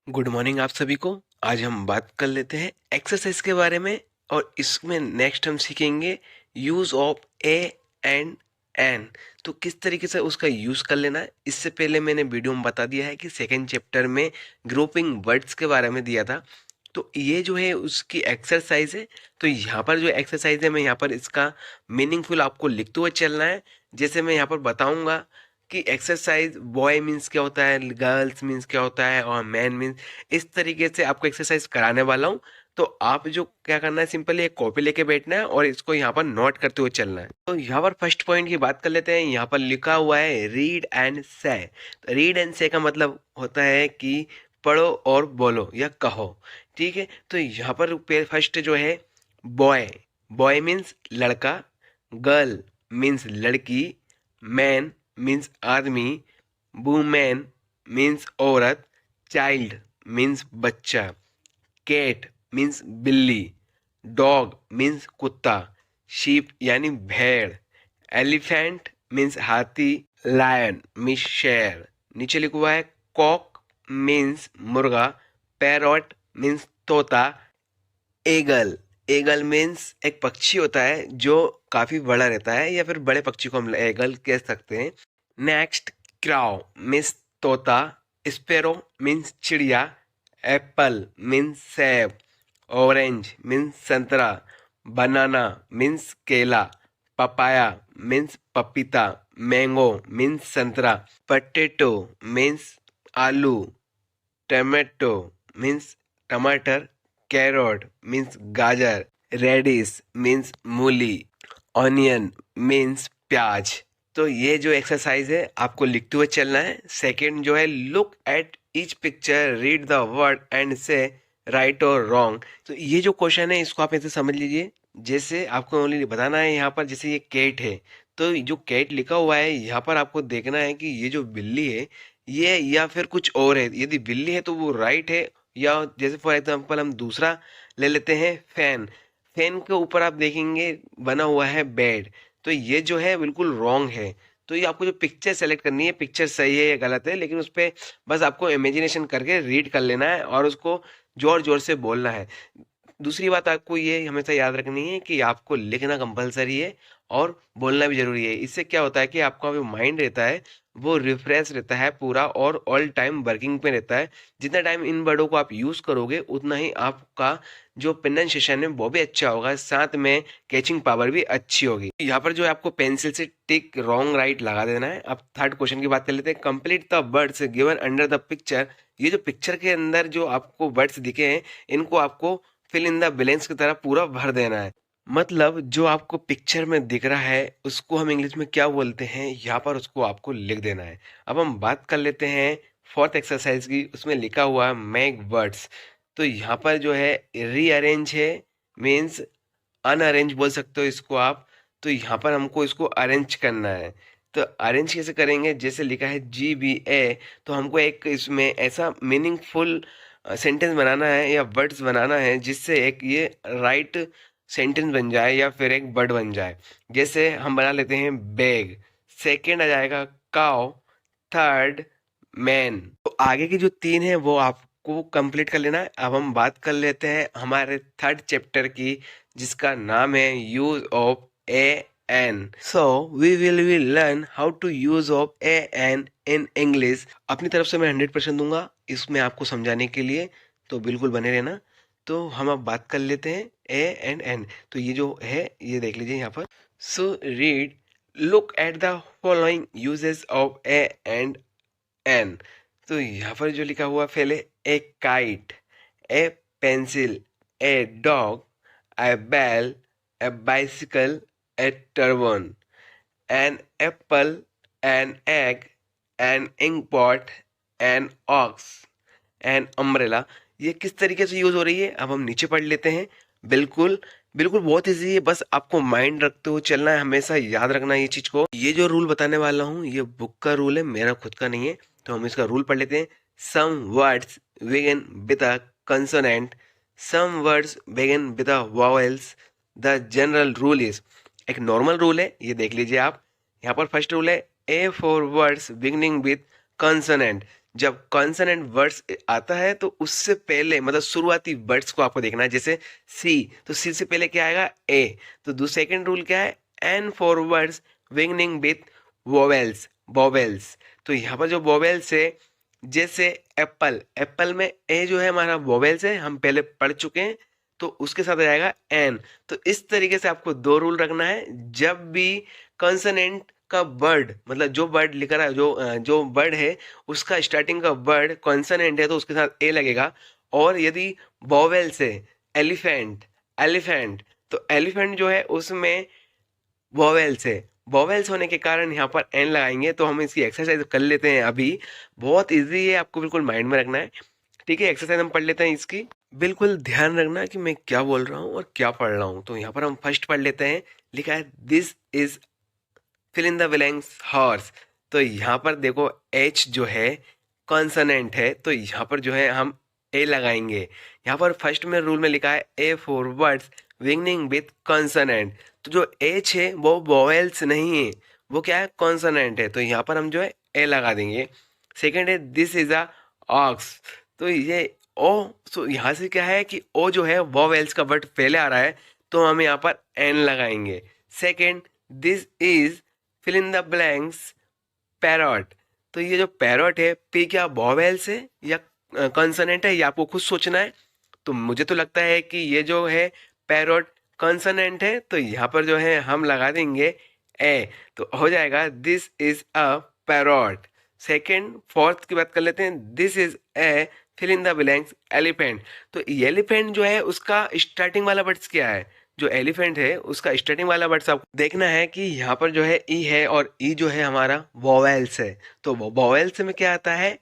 Good morning आप सभी को। आज हम बात कर लेते हैं एक्सरसाइज के बारे में और इसमें नेक्स्ट हम सीखेंगे use of a and an. तो किस तरीके से उसका यूज कर लेना है। इससे पहले मैंने वीडियो में बता दिया है कि सेकेंड चैप्टर में ग्रुपिंग वर्ड्स के बारे में दिया था। तो ये जो है उसकी एक्सरसाइज है। तो यहाँ पर जो एक्सरसाइज है मैं यहाँ पर इसका मीनिंगफुल आपको लिखते हुए चलना है। जैसे मैं यहाँ पर बताऊंगा कि एक्सरसाइज बॉय मीन्स क्या होता है, गर्ल्स मीन्स क्या होता है और मैन मीन्स, इस तरीके से आपको एक्सरसाइज कराने वाला हूँ। तो आप जो क्या करना है, सिंपली एक कॉपी लेके बैठना है और इसको यहाँ पर नोट करते हुए चलना है। तो यहाँ पर फर्स्ट पॉइंट की बात कर लेते हैं। यहाँ पर लिखा हुआ है रीड एंड से। तो रीड एंड से का मतलब होता है कि पढ़ो और बोलो या कहो। ठीक है, तो यहाँ पर फर्स्ट जो है बॉय। बॉय मीन्स लड़का, गर्ल मीन्स लड़की, मैन मीन्स आदमी, वुमेन मीन्स औरत, चाइल्ड मीन्स बच्चा, कैट मीन्स बिल्ली, डॉग मीन्स कुत्ता, शीप यानी भेड़, एलिफेंट मीन्स हाथी, लायन मीन्स शेर। नीचे लिखा हुआ है कॉक मीन्स मुर्गा, पैरॉट मीन्स तोता, एगल। एगल मीन्स एक पक्षी होता है जो काफी बड़ा रहता है या फिर बड़े पक्षी को हम एगल कह सकते हैं। नेक्स्ट क्राउ मीन्स तोता, स्पेरो मीन्स चिड़िया, एप्पल मीन्स सेब, ऑरेंज मीन्स संतरा, बनाना मीन्स केला, पपाया मीन्स पपीता, मैंगो मीन्स संतरा, पटेटो मीन्स आलू, टमाटो मीन्स टमाटर, कैरोट मीन्स गाजर, रेडिश मीन्स मूली, ऑनियन मीन्स प्याज। तो ये जो एक्सरसाइज है आपको लिखते हुए चलना है। सेकंड जो है look at each picture, read the word and से राइट और रॉन्ग। तो ये जो क्वेश्चन है इसको आप ऐसे समझ लीजिए, जैसे आपको ओनली बताना है यहाँ पर जैसे ये कैट है। तो जो कैट लिखा हुआ है यहाँ पर आपको देखना है कि ये जो बिल्ली है ये या फिर कुछ और है। यदि बिल्ली है तो वो राइट है, या जैसे फॉर एग्जांपल हम दूसरा ले लेते हैं फैन। फैन के ऊपर आप देखेंगे बना हुआ है बेड। तो ये जो है बिल्कुल रॉन्ग है। तो ये आपको जो पिक्चर सेलेक्ट करनी है, पिक्चर सही है या गलत है, लेकिन उस पर बस आपको इमेजिनेशन करके रीड कर लेना है और उसको जोर जोर से बोलना है। दूसरी बात आपको ये हमेशा याद रखनी है कि आपको लिखना कंपलसरी है और बोलना भी जरूरी है। इससे क्या होता है कि आपका जो माइंड रहता है वो रिफ्रेश रहता है पूरा और ऑल टाइम वर्किंग पे रहता है। जितना टाइम इन वर्डों को आप यूज करोगे उतना ही आपका जो प्रोनाउंसिएशन है वो भी अच्छा होगा, साथ में कैचिंग पावर भी अच्छी होगी। यहाँ पर जो है आपको पेंसिल से टिक रॉन्ग राइट लगा देना है। अब थर्ड क्वेश्चन की बात कर लेते हैं। Complete the words given under the picture. ये जो पिक्चर के अंदर जो आपको वर्ड्स दिखे हैं इनको आपको फिल इन द ब्लैंक्स की तरह पूरा भर देना है। मतलब जो आपको पिक्चर में दिख रहा है उसको हम इंग्लिश में क्या बोलते हैं, यहाँ पर उसको आपको लिख देना है। अब हम बात कर लेते हैं फोर्थ एक्सरसाइज की। उसमें लिखा हुआ है मेक वर्ड्स। तो यहाँ पर जो है रीअरेंज है, मीन्स अनअरेंज बोल सकते हो इसको आप। तो यहाँ पर हमको इसको अरेंज करना है। तो अरेंज कैसे करेंगे, जैसे लिखा है GBA। तो हमको एक इसमें ऐसा मीनिंगफुल सेंटेंस बनाना है या वर्ड्स बनाना है जिससे एक ये राइट सेंटेंस बन जाए या फिर एक वर्ड बन जाए। जैसे हम बना लेते हैं बैग, सेकेंड आ जाएगा काउ, थर्ड मैन। तो आगे की जो तीन है वो आपको कंप्लीट कर लेना है। अब हम बात कर लेते हैं हमारे थर्ड चैप्टर की, जिसका नाम है use of a an. So we will learn how to use of a an in English. अपनी तरफ से मैं 100% दूंगा इसमें आपको समझाने के लिए, तो बिल्कुल बने रहना। तो हम अब बात कर लेते हैं ए एंड एन। तो ये जो है ये देख लीजिए यहाँ पर। So read look at the following uses of a and an. तो यहाँ पर जो लिखा हुआ पहले, a kite, a pencil, a dog, a bell, a bicycle, a turban, an apple, an egg, an ink pot, an ox, an umbrella. ये किस तरीके से यूज हो रही है अब हम नीचे पढ़ लेते हैं। बिल्कुल बिल्कुल बहुत ईजी है, बस आपको माइंड रखते हुए चलना है, हमेशा याद रखना है ये चीज को। ये जो रूल बताने वाला हूँ ये बुक का रूल है, मेरा खुद का नहीं है। तो हम इसका रूल पढ़ लेते हैं। Some words begin with a consonant, some words begin with a vowels. The general rule is, एक नॉर्मल रूल है ये देख लीजिए आप। यहाँ पर फर्स्ट रूल है A for words beginning with consonant. जब कॉन्सोनेंट वर्ड्स आता है तो उससे पहले मतलब शुरुआती वर्ड्स को आपको देखना है। जैसे सी, तो सी से पहले क्या आएगा? ए। तो सेकंड रूल क्या है? An for words beginning with vowels, vowels. तो यहाँ पर जो वोवेल्स है, जैसे एप्पल, एप्पल में ए जो है हमारा वोवेल्स है, हम पहले पढ़ चुके हैं, तो उसके साथ आ जाएगा एन। तो इस तरीके से आपको दो रूल रखना है। जब भी कॉन्सोनेंट का वर्ड, मतलब जो वर्ड लिख रहा है, जो वर्ड है उसका स्टार्टिंग का वर्ड कॉन्सोनेंट है तो उसके साथ ए लगेगा। और यदि वोवेल्स है, एलिफेंट, एलिफेंट, तो एलिफेंट जो है उसमें वोवेल्स है, वोवेल्स होने के कारण यहाँ पर एन लगाएंगे। तो हम इसकी एक्सरसाइज कर लेते हैं अभी। बहुत इजी है, आपको बिल्कुल माइंड में रखना है। ठीक है, एक्सरसाइज हम पढ़ लेते हैं इसकी। बिल्कुल ध्यान रखना कि मैं क्या बोल रहा हूँ और क्या पढ़ रहा हूँ। तो यहाँ पर हम फर्स्ट पढ़ लेते हैं। लिखा है this is fill in the blanks horse. तो यहाँ पर देखो एच जो है कॉन्सोनेंट है, तो यहाँ पर जो है हम ए लगाएंगे। यहाँ पर फर्स्ट में रूल में लिखा है A for words beginning with consonant. तो जो एच है वो वोवेल्स नहीं है, वो क्या है? कॉन्सोनेंट है। तो यहाँ पर हम जो है ए लगा देंगे। सेकेंड है दिस इज अ ऑक्स। तो ये ओ, तो यहाँ से क्या है कि ओ जो है वोवेल्स का वर्ड पहले आ रहा है, तो हम यहाँ पर एन लगाएंगे। Second, this is fill in the blanks parrot. तो ये जो पैरट है, पी क्या वोवेल्स है या कॉन्सोनेंट है, ये आपको खुद सोचना है। तो मुझे तो लगता है कि ये जो है पैरट कॉन्सोनेंट है, तो यहाँ पर जो है हम लगा देंगे ए। तो हो जाएगा this is a parrot. Second, fourth की बात कर लेते हैं। This is a fill in the blanks elephant. तो एलिफेंट जो है उसका स्टार्टिंग वाला वर्ड्स क्या है? जो एलिफेंट है उसका स्टार्टिंग वाला वर्ड्स आपको देखना है कि यहाँ पर जो है ई है और ई जो है हमारा वोवेल्स है। तो वो वोवेल्स में क्या आता है?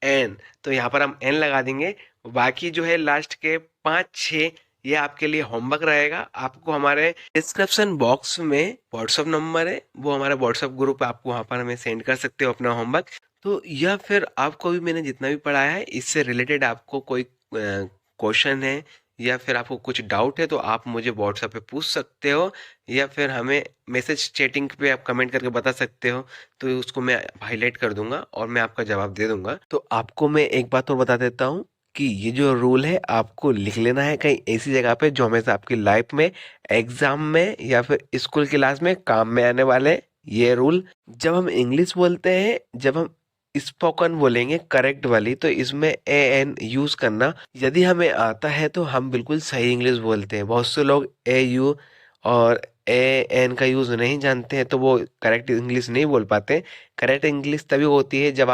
एन। तो यहाँ पर हम एन लगा देंगे। बाकी जो है लास्ट के 5-6 ये आपके लिए होमवर्क रहेगा। आपको हमारे डिस्क्रिप्शन बॉक्स में व्हाट्सअप नंबर है, वो हमारा व्हाट्सअप ग्रुप है, आपको वहाँ पर हमें सेंड कर सकते हो अपना होमवर्क। तो या फिर आपको भी मैंने जितना भी पढ़ाया है इससे रिलेटेड आपको कोई क्वेश्चन है या फिर आपको कुछ डाउट है तो आप मुझे व्हाट्सएप पे पूछ सकते हो, या फिर हमें मैसेज चैटिंग पे आप कमेंट करके बता सकते हो। तो उसको मैं हाईलाइट कर दूंगा और मैं आपका जवाब दे दूंगा। तो आपको मैं एक बात और बता देता हूँ कि ये जो रूल है आपको लिख लेना है कहीं ऐसी जगह पे जो हमेशा आपकी लाइफ में, एग्जाम में या फिर स्कूल क्लास में काम में आने वाले हैं। ये रूल जब हम इंग्लिश बोलते हैं, जब हम स्पोकन बोलेंगे करेक्ट वाली, तो इसमें ए एन यूज करना यदि हमें आता है तो हम बिल्कुल सही इंग्लिश बोलते हैं। बहुत से लोग ए यू और ए एन का यूज नहीं जानते हैं तो वो करेक्ट इंग्लिश नहीं बोल पाते। करेक्ट इंग्लिश तभी होती है जब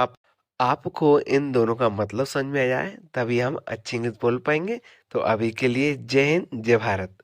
आपको इन दोनों का मतलब समझ में आ जाए, तभी हम अच्छी इंग्लिश बोल पाएंगे। तो अभी के लिए जय हिंद, जय भारत।